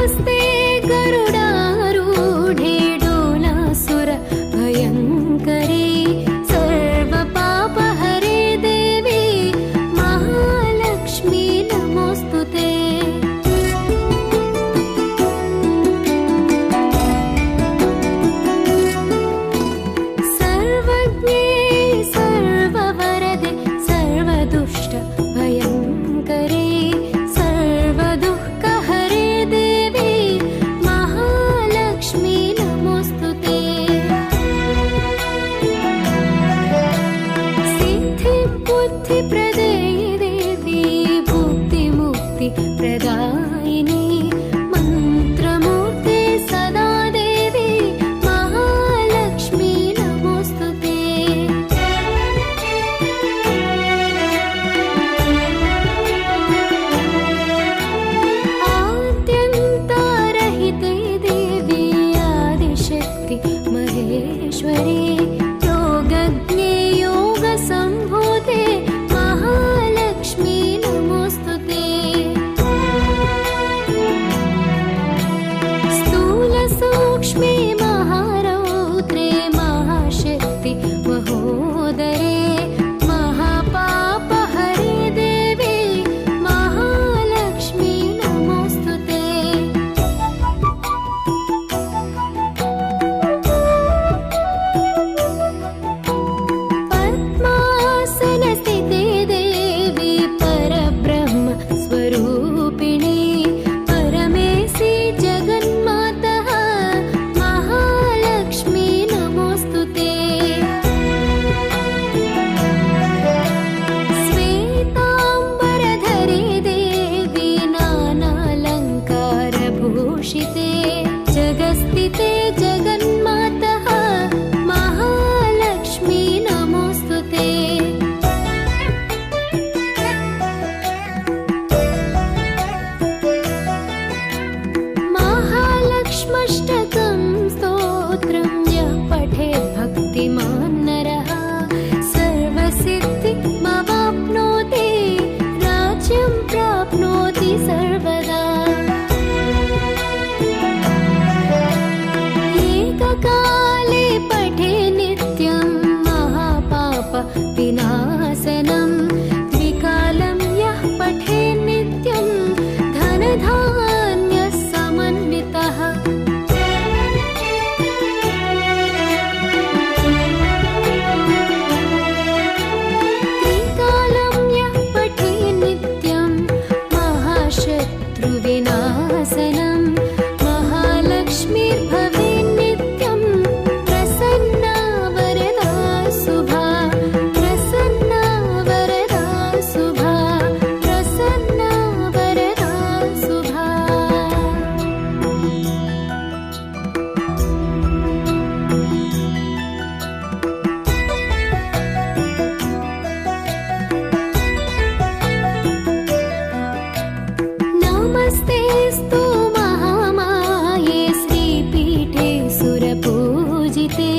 नमस्ते गरुडारूढे डोलासुर भयङ्करी सर्वपापहरे देवी महालक्ष्मी नमोऽस्तुते। सर्वज्ञे सर्ववरदे सर्वदुष्ट भयङ्करी सर्वदुःखहरे देवी महालक्ष्मी नमोऽस्तुते। सिद्धिबुद्धिप्रदे देवी भुक्तिमुक्तिप्रदायिनी मन्त्रमूर्ते सदा देवी महालक्ष्मी नमोऽस्तुते। आद्यन्तारहिते देवी आदिशक्ति महेश्वरी योगज्ञे योगसम्भूते महालक्ष्मी नमोऽस्तुते। स्थूलसूक्ष्मे महारौद्रे महाशक्ति महोदरे महापापहरे देवी महालक्ष्मी नमोऽस्तुते। पद्मासनस्थिते देवी परब्रह्म स्वरूपिणी परमेशी जगन्मातः महालक्ष्मी नमोऽस्तुते। श्वेताम्बरधरे देवी नानालङ्कारभूषिते जगस्थिते जगन्मातः महालक्ष्मी नमोऽस्तुते। महालक्ष्म्यष्टकं स्तोत्रं यः पठेत् भक्तिमान् नरः सर्वसिद्धिमवाप्नोति राज्यं प्राप्नोति सर्वदा। एककाले पठे नित्यं महापाप विनाशनं द्विकालं यः पठे नित्यं धनधान्य समन्वितः। त्रिकालं यः पठे नित्यं महाशत्रुविनाशनं महालक्ष्मीर्भवे नित्यं प्रसन्ना वरदा शुभा प्रसन्ना वरदा शुभा प्रसन्ना वरदा शुभा। नमस्तेऽस्तु महामाये श्रीपीठे सुरपूजिते